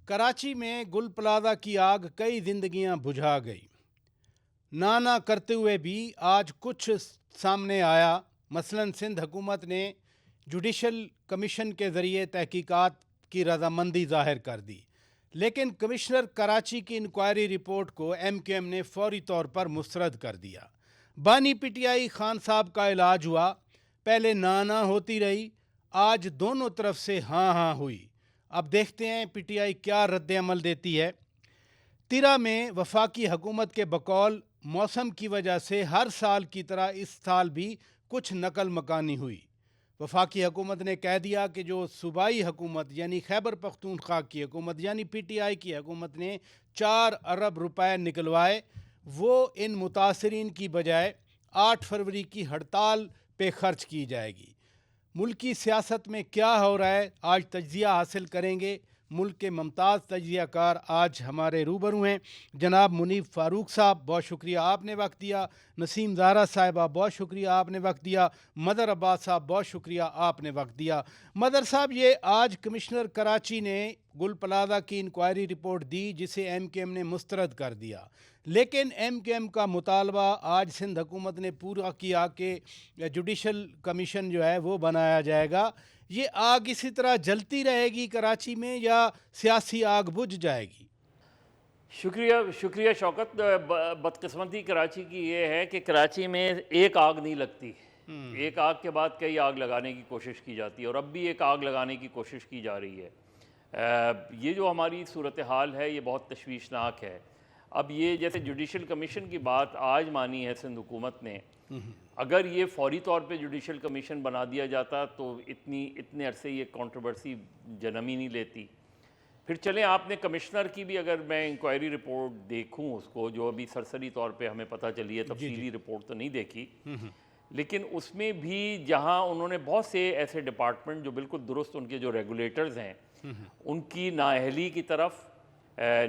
कराची में गुल प्लाजा की आग कई जिंदगियां बुझा गई। ना ना करते हुए भी आज कुछ सामने आया। मसलन सिंध हुकूमत ने जुडिशल कमीशन के ज़रिए तहकीकात की रजामंदी ज़ाहिर कर दी, लेकिन कमिश्नर कराची की इंक्वायरी रिपोर्ट को MQM ने फौरी तौर पर मुस्तरद कर दिया। बानी PTI खान साहब का इलाज हुआ, पहले ना ना होती रही, आज दोनों तरफ से हाँ हाँ हुई। अब देखते हैं PTI क्या रद्द अमल देती है। तिरा में वफाकी हुकूमत के बकौल मौसम की वजह से हर साल की तरह इस साल भी कुछ नकल मकानी हुई। वफाकी हुकूमत ने कह दिया कि जो सूबाई हुकूमत यानी खैबर पख्तूनख्वा की हुकूमत यानी PTI की हुकूमत ने 4 अरब रुपए निकलवाए, वो इन मुतासरीन की बजाय 8 फरवरी की हड़ताल पे खर्च की जाएगी। मुल्की सियासत में क्या हो रहा है, आज तज्जिया हासिल करेंगे। मुल्क के मुमताज़ तज्जियाकार आज हमारे रूबरू हैं। जनाब मुनीब फ़ारूक साहब, बहुत शुक्रिया आपने वक्त दिया। नसीम ज़ारा साहिबा, बहुत शुक्रिया आपने वक्त दिया। मदर अब्बास साहब, बहुत शुक्रिया आपने वक्त दिया। मदर साहब, ये आज कमिश्नर कराची ने गुल प्लाजा की इंक्वायरी रिपोर्ट दी जिसे MQM ने मुस्तरद कर दिया, लेकिन MQM का मुतालबा आज सिंध हुकूमत ने पूरा किया कि जुडिशल कमीशन जो है वो बनाया जाएगा। ये आग इसी तरह जलती रहेगी कराची में या सियासी आग बुझ जाएगी? शुक्रिया शुक्रिया शौकत। बदकिस्मती कराची की ये है कि कराची में एक आग नहीं लगती। एक आग के बाद कई आग लगाने की कोशिश की जाती है और अब भी एक आग लगाने की कोशिश की जा रही है। ये जो हमारी सूरत हाल है ये बहुत तशवीशनाक है। अब ये जैसे जुडिशल कमीशन की बात आज मानी है सिंध हुकूमत ने, अगर ये फौरी तौर पे जुडिशल कमीशन बना दिया जाता तो इतने अरसे ये कंट्रोवर्सी जन्म ही नहीं लेती। फिर चलें, आपने कमिश्नर की भी अगर मैं इंक्वायरी रिपोर्ट देखूं उसको, जो अभी सरसरी तौर पे हमें पता चली है, तफसीली रिपोर्ट तो नहीं देखी, लेकिन उसमें भी जहां उन्होंने बहुत से ऐसे डिपार्टमेंट जो बिल्कुल दुरुस्त उनके जो रेगुलेटर्स हैं उनकी नाअहली की तरफ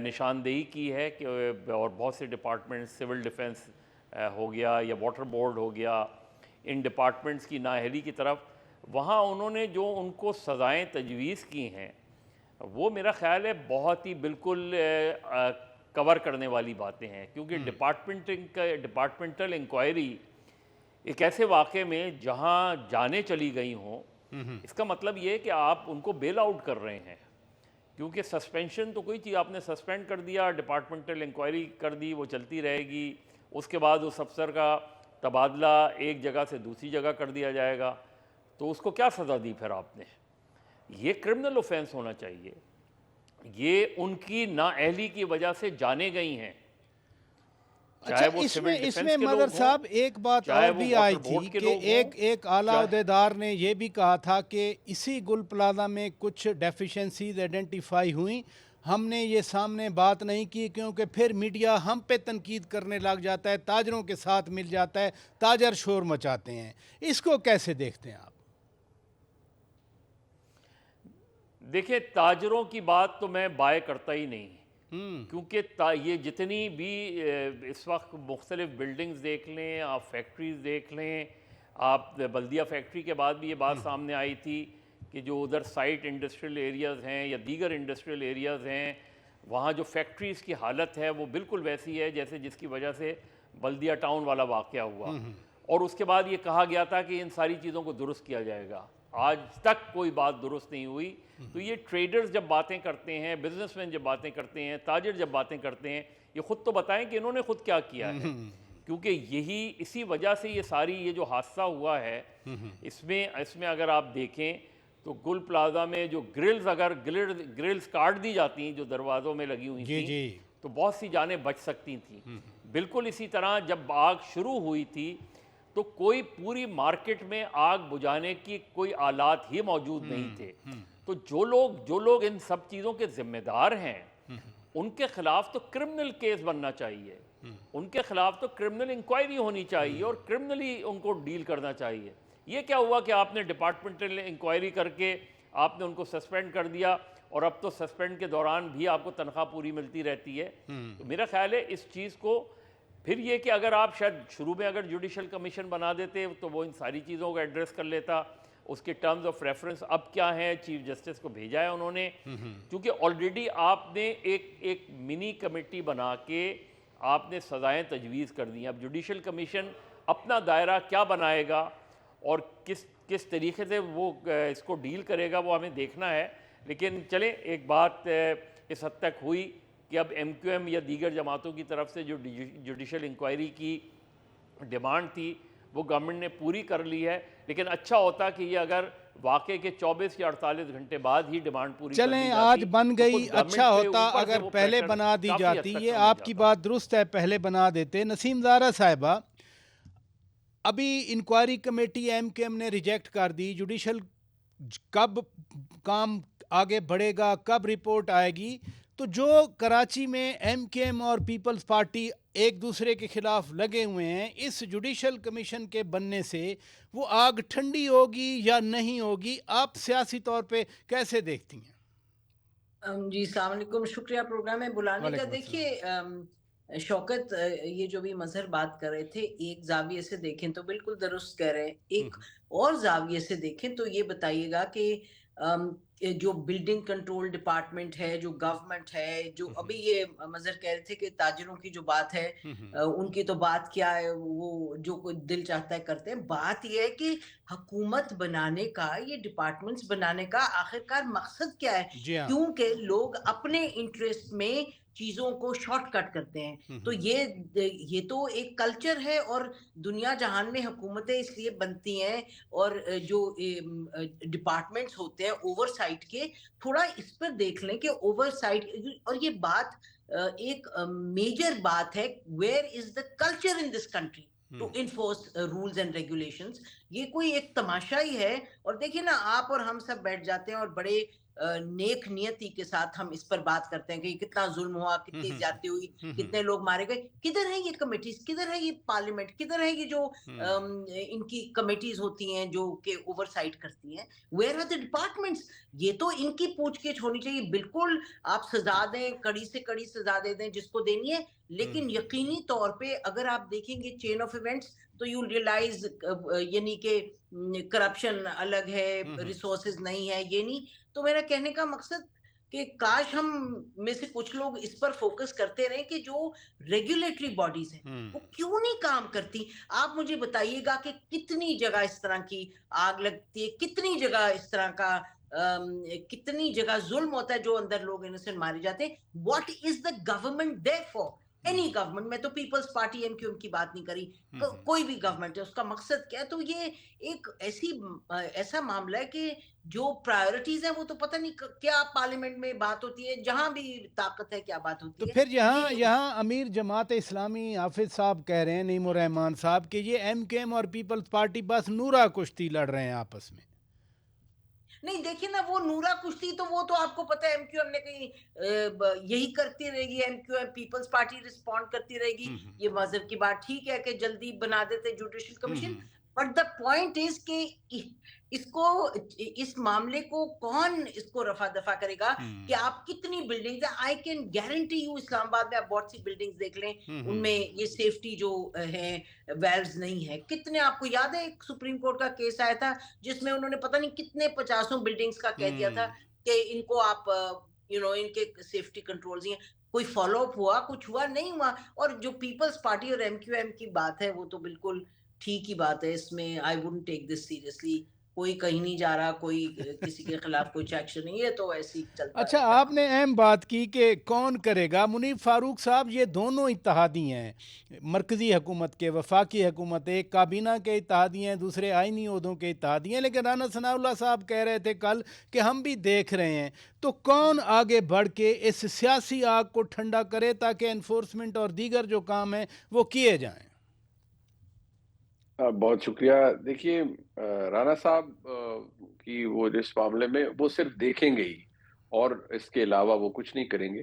निशानदेही की है कि और बहुत से डिपार्टमेंट, सिविल डिफेंस हो गया या वाटर बोर्ड हो गया, इन डिपार्टमेंट्स की नाअहली की तरफ वहाँ उन्होंने जो उनको सज़ाएँ तजवीज़ की हैं वो मेरा ख़्याल है बहुत ही बिल्कुल कवर करने वाली बातें हैं, क्योंकि डिपार्टमेंटल इंक्वायरी एक ऐसे वाक़े में जहाँ जाने चली गई हों, इसका मतलब ये है कि आप उनको बेल आउट कर रहे हैं। क्योंकि सस्पेंशन तो कोई चीज़, आपने सस्पेंड कर दिया, डिपार्टमेंटल इंक्वायरी कर दी, वो चलती रहेगी, उसके बाद उस अफसर का तबादला एक जगह से दूसरी जगह कर दिया जाएगा, तो उसको क्या सज़ा दी फिर आपने? ये क्रिमिनल ऑफेंस होना चाहिए। ये उनकी नाअहली की वजह से जाने गई हैं, चाहे वो सिविल डिफेंस इसमें के मदर लोग हों, साहब एक बात चाहे और वो भी आई वाटर थी बोर्ड के कि लोग हों, एक आला चाहे अहदेदार ने ये भी कहा था कि इसी गुल प्लाजा में कुछ डेफिशिएंसीज आइडेंटिफाई हुई, हमने ये सामने बात नहीं की क्योंकि फिर मीडिया हम पे तनकीद करने लग जाता है, ताजरों के साथ मिल जाता है, ताजर शोर मचाते हैं। इसको कैसे देखते हैं आप? देखिए, ताजरों की बात तो मैं बाय करता ही नहीं, क्योंकि ये जितनी भी इस वक्त मुख्तलिफ बिल्डिंग्स देख लें, आप फैक्ट्रीज देख लें, आप बल्दिया फैक्ट्री के बाद भी ये बात सामने आई थी कि जो उधर साइट इंडस्ट्रियल एरियाज़ हैं या दीगर इंडस्ट्रियल एरियाज़ हैं, वहाँ जो फैक्ट्रीज़ की हालत है वो बिल्कुल वैसी है जैसे जिसकी वजह से बल्दिया टाउन वाला वाक़या हुआ। और उसके बाद ये कहा गया था कि इन सारी चीज़ों को दुरुस्त किया जाएगा। आज तक कोई बात दुरुस्त नहीं हुई। तो ये ट्रेडर्स जब बातें करते हैं, बिजनेसमैन जब बातें करते हैं, ताजिर जब बातें करते हैं, ये खुद तो बताएं कि इन्होंने खुद क्या किया है, क्योंकि इसी वजह से ये जो हादसा हुआ है, इसमें अगर आप देखें तो गुल प्लाजा में जो ग्रिल्स काट दी जाती, जो दरवाज़ों में लगी हुई थी, तो बहुत सी जानें बच सकती थी। बिल्कुल इसी तरह जब आग शुरू हुई थी तो कोई पूरी मार्केट में आग बुझाने की कोई आलात ही मौजूद नहीं थे। तो जो लोग इन सब चीज़ों के जिम्मेदार हैं उनके खिलाफ तो क्रिमिनल केस बनना चाहिए, उनके खिलाफ तो क्रिमिनल इंक्वायरी होनी चाहिए और क्रिमिनली उनको डील करना चाहिए। ये क्या हुआ कि आपने डिपार्टमेंटल इंक्वायरी करके आपने उनको सस्पेंड कर दिया और अब तो सस्पेंड के दौरान भी आपको तनख्वाह पूरी मिलती रहती है। तो मेरा ख्याल है इस चीज़ को फिर ये कि अगर आप शायद शुरू में अगर जुडिशल कमीशन बना देते तो वो इन सारी चीज़ों को एड्रेस कर लेता, اس کے ٹرمز آف ریفرنس اب کیا ہیں، چیف جسٹس کو بھیجا ہے انہوں نے، کیونکہ آلریڈی آپ نے ایک منی کمیٹی بنا کے آپ نے سزائیں تجویز کر دی ہیں. اب جوڈیشل کمیشن اپنا دائرہ کیا بنائے گا اور کس طریقے سے وہ اس کو ڈیل کرے گا، وہ ہمیں دیکھنا ہے. لیکن چلیں ایک بات اس حد تک ہوئی کہ اب ایم کیو ایم یا دیگر جماعتوں کی طرف سے جو جوڈیشل انکوائری کی ڈیمانڈ تھی وہ گورنمنٹ نے پوری کر لی ہے. لیکن اچھا ہوتا کہ یہ اگر واقعے کے 24 یا 48 گھنٹے بعد ہی ڈیمانڈ پوری کر لی چلیں جاتی آج بن تو گئی، خود گورنمنٹ اچھا پہ ہوتا اوپر سے اگر وہ پہلے پریشر بنا دی کافی حد جاتی. تک یہ کم ہو آپ کی جاتا. بات درست ہے، پہلے بنا دیتے. نسیم زارا صاحبہ، ابھی انکوائری کمیٹی ایم کے ایم نے ریجیکٹ کر دی. جوڈیشل کب کام آگے بڑھے گا، کب رپورٹ آئے گی؟ تو جو کراچی میں ایم کے ایم اور پیپلز پارٹی ایک دوسرے کے خلاف لگے ہوئے ہیں، اس جوڈیشل کمیشن کے بننے سے وہ آگ ٹھنڈی ہوگی یا نہیں ہوگی؟ آپ سیاسی طور پہ کیسے دیکھتی ہیں؟ جی السلام علیکم، شکریہ پروگرام میں بلانے کا. وعلیکم السلام. دیکھیے شوکت، یہ جو بھی مظہر بات کر رہے تھے، ایک زاویے سے دیکھیں تو بالکل درست کہہ رہے ہیں، ایک اور زاویے سے دیکھیں تو یہ بتائیے گا کہ جو بلڈنگ کنٹرول ڈپارٹمنٹ ہے، جو گورنمنٹ ہے، جو ابھی یہ مظہر کہہ رہے تھے کہ تاجروں کی جو بات ہے ان کی تو بات کیا ہے، وہ جو کوئی دل چاہتا ہے کرتے ہیں. بات یہ ہے کہ حکومت بنانے کا، یہ ڈپارٹمنٹس بنانے کا آخرکار مقصد کیا ہے؟ جی ہاں. کیونکہ لوگ اپنے انٹرسٹ میں چیزوں کو شارٹ کٹ کرتے ہیں. تو یہ تو ایک کلچر ہے، اور دنیا جہان میں حکومتیں اس لیے بنتی ہیں، اور جو ڈپارٹمنٹس ہوتے ہیں اوور سائٹ کے، تھوڑا اس پر دیکھ لیں کہ اوور سائٹ. اور یہ بات ایک میجر بات ہے، where is the culture in this country to enforce rules and regulations. یہ کوئی ایک تماشا ہی ہے. اور دیکھیں نا، آپ اور ہم سب بیٹھ جاتے ہیں اور بڑے نیک نیتی کے ساتھ ہم اس پر بات کرتے ہیں کہ کتنا ظلم ہوا، کتنی زیادتی ہوئی، کتنے لوگ مارے گئے. کدھر ہے یہ کمیٹیز؟ کدھر ہے یہ پارلیمنٹ؟ کدھر ہے یہ جو ان کی کمیٹیز ہوتی ہیں جو کہ اوور سائٹ کرتی ہیں؟ Where are the departments? یہ تو ان کی پوچھ گچھ ہونی چاہیے. بالکل آپ سزا دیں، کڑی سے کڑی سزا دے دیں جس کو دینی ہے، لیکن یقینی طور پہ اگر آپ دیکھیں گے چین آف ایونٹس تو یو ریئلائز، یعنی کہ کرپشن الگ ہے، ریسورسز نہیں ہے، یہ نہیں. تو میرا کہنے کا مقصد کہ کاش ہم میں سے کچھ لوگ اس پر فوکس کرتے رہیں کہ جو ریگولیٹری باڈیز ہیں وہ کیوں نہیں کام کرتی. آپ مجھے بتائیے گا کہ کتنی جگہ اس طرح کی آگ لگتی ہے، کتنی جگہ اس طرح کا کتنی جگہ ظلم ہوتا ہے جو اندر لوگ انسان مارے جاتے ہیں. What is the government there for? Any government, میں تو Peoples Party M Q M کی بات نہیں کری، کوئی بھی گورنمنٹ ہے، اس کا مقصد کیا ہے؟ تو یہ ایک ایسا معاملہ ہے کہ جو پرائیورٹیز ہیں وہ تو پتہ نہیں کیا پارلیمنٹ میں بات ہوتی ہے، جہاں بھی طاقت ہے کیا بات ہوتی تو ہے. پھر یہاں امیر جماعت اسلامی حافظ صاحب کہہ رہے ہیں، نعیم الرحمان صاحب، کہ یہ ایم کے ایم اور پیپلز پارٹی بس نورا کشتی لڑ رہے ہیں آپس میں. نہیں دیکھیں نا، وہ نورا کشتی تو وہ تو آپ کو پتہ ہے ایم کیو ایم نے کہیں یہی کرتی رہے گی. M Q M Peoples Party respond کرتی رہے گی. یہ مذہب کی بات ٹھیک ہے کہ جلدی بنا دیتے judicial commission, but the point is کہ اس معاملے کو کون اس کو رفع دفع کرے گا کہ آپ کتنی بلڈنگز ہیں. آئی کین گارنٹی یو اسلام آباد میں آپ بہت سی بلڈنگز دیکھ لیں، ان میں یہ سیفٹی جو ہے ویلز نہیں ہے. کتنے آپ کو یاد ہے ایک سپریم کورٹ کا کیس آیا تھا جس میں انہوں نے پتہ نہیں کتنے 50 بلڈنگز کا کہہ دیا تھا کہ ان کو آپ ان کے سیفٹی کنٹرولز ہیں. کوئی فالو اپ ہوا؟ کچھ ہوا نہیں ہوا. اور جو پیپلز پارٹی اور ایم کیو ایم کی بات ہے وہ تو بالکل ٹھیک ہی بات ہے. اس میں I wouldn't take this seriously. کوئی کہیں نہیں جا رہا، کوئی کسی کے خلاف کوئی ایکشن نہیں ہے، تو ایسے ہی چلتا اچھا، رہتا ہے. آپ نے اہم بات کی کہ کون کرے گا. منیب فاروق صاحب، یہ دونوں اتحادی ہیں مرکزی حکومت کے، وفاقی حکومت، ایک کابینہ کے اتحادی ہیں، دوسرے آئینی عہدوں کے اتحادی ہیں. لیکن رانا ثناء اللہ صاحب کہہ رہے تھے کل کہ ہم بھی دیکھ رہے ہیں. تو کون آگے بڑھ کے اس سیاسی آگ کو ٹھنڈا کرے تاکہ انفورسمنٹ اور دیگر جو کام ہیں وہ کیے جائیں؟ بہت شکریہ. دیکھیے، رانا صاحب کی وہ اس معاملے میں وہ صرف دیکھیں گے ہی، اور اس کے علاوہ وہ کچھ نہیں کریں گے.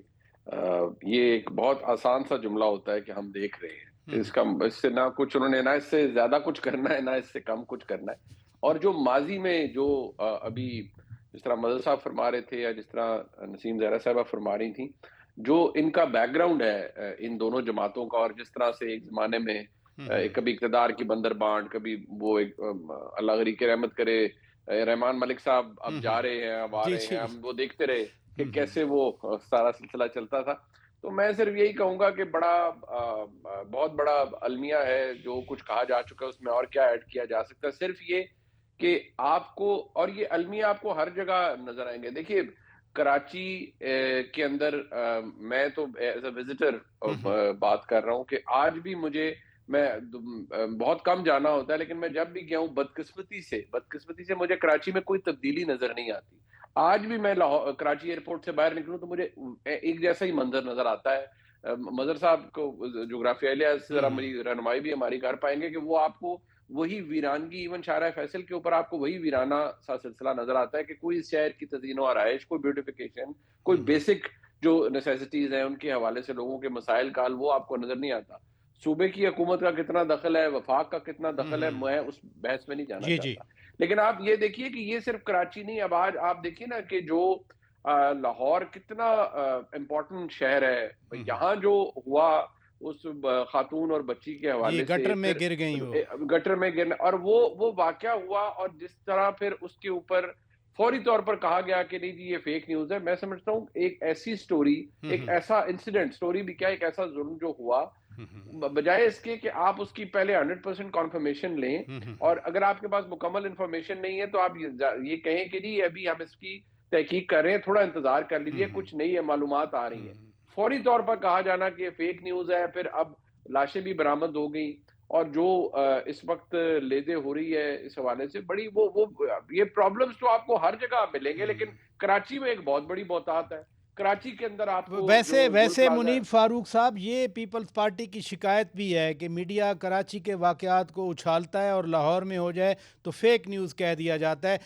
یہ ایک بہت آسان سا جملہ ہوتا ہے کہ ہم دیکھ رہے ہیں. اس سے نہ کچھ انہوں نے، نہ اس سے زیادہ کچھ کرنا ہے، نہ اس سے کم کچھ کرنا ہے. اور جو ماضی میں جو ابھی جس طرح مدر صاحب فرما رہے تھے، یا جس طرح نسیم زہرا صاحبہ فرما رہی تھیں، جو ان کا بیک گراؤنڈ ہے ان دونوں جماعتوں کا، اور جس طرح سے ایک زمانے میں کبھی اقتدار کی بندر بانٹ، کبھی وہ ایک اللہ غریق رحمت کرے रहमान मलिक साहब अब जा रहे हैं, अब आ जी रहे जी। हैं, हम वो देखते रहे कि कैसे वो सारा सिलसिला चलता था। तो मैं सिर्फ यही कहूंगा कि बहुत बड़ा अलमिया है, जो कुछ कहा जा चुका है उसमें और क्या ऐड किया जा सकता है। सिर्फ ये कि आपको, और ये अलमिया आपको हर जगह नजर आएंगे। देखिए कराची के अंदर मैं तो एज अ विजिटर बात कर रहा हूँ कि आज भी बहुत कम जाना होता है, लेकिन मैं जब भी गया हूँ बदकिस्मती से मुझे कराची में कोई तब्दीली नजर नहीं आती। आज भी मैं कराची एयरपोर्ट से बाहर निकलूं तो मुझे एक जैसा ही मंजर नजर आता है। मजर साहब को जोग्राफिया लिहाज से जरा मेरी रहनुमाई भी हमारी कर पाएंगे कि वो आपको वही वीरानगी, इवन शाहरा फैसल के ऊपर आपको वही वीराना सा सिलसिला नजर आता है कि कोई इस शहर की तज़ीन व आराइश, कोई ब्यूटिफिकेशन, कोई बेसिक जो नेसेसिटीज हैं उनके हवाले से लोगों के मसाइल का हल, वो आपको नजर नहीं आता। सूबे की हुकूमत का कितना दखल है, वफाक का कितना दखल है, मैं उस बहस में नहीं जाना जी जी। चाहता। लेकिन आप ये देखिए कि ये सिर्फ कराची नहीं, अब आज आप देखिए ना कि जो लाहौर कितना इम्पोर्टेंट शहर है, यहाँ जो हुआ उस खातून और बच्ची के जी, हवाले से, गटर में फिर गिर गई वो। गटर में गिरना, और वो वाकया हुआ, और जिस तरह फिर उसके ऊपर फौरी तौर पर कहा गया कि नहीं जी ये फेक न्यूज है। मैं समझता हूँ एक ऐसी स्टोरी, एक ऐसा इंसिडेंट, स्टोरी भी क्या, एक ऐसा जुर्म जो हुआ, बजाय इसके कि आप उसकी पहले 100% कॉन्फर्मेशन लें, और अगर आपके पास मुकम्मल इंफॉर्मेशन नहीं है तो आप ये कहें कि जी अभी हम इसकी तहकीक कर रहे हैं, थोड़ा इंतजार कर लीजिए, कुछ नई मालूमात आ रही हैं। फौरी तौर पर कहा जाना कि ये फेक न्यूज है, फिर अब लाशें भी बरामद हो गई, और जो इस वक्त लेदे हो रही है इस हवाले से, बड़ी वो ये प्रॉब्लम्स तो आपको हर जगह मिलेंगे, लेकिन कराची में एक बहुत बड़ी बहुतात है। कराची के अंदर आपको वैसे जो गुल वैसे प्लाजा मुनीब फारूक साहब, ये पीपल्स पार्टी की शिकायत भी है कि मीडिया कराची के वाक़यात को उछालता है और लाहौर में हो जाए तो फेक न्यूज़ कह दिया जाता है।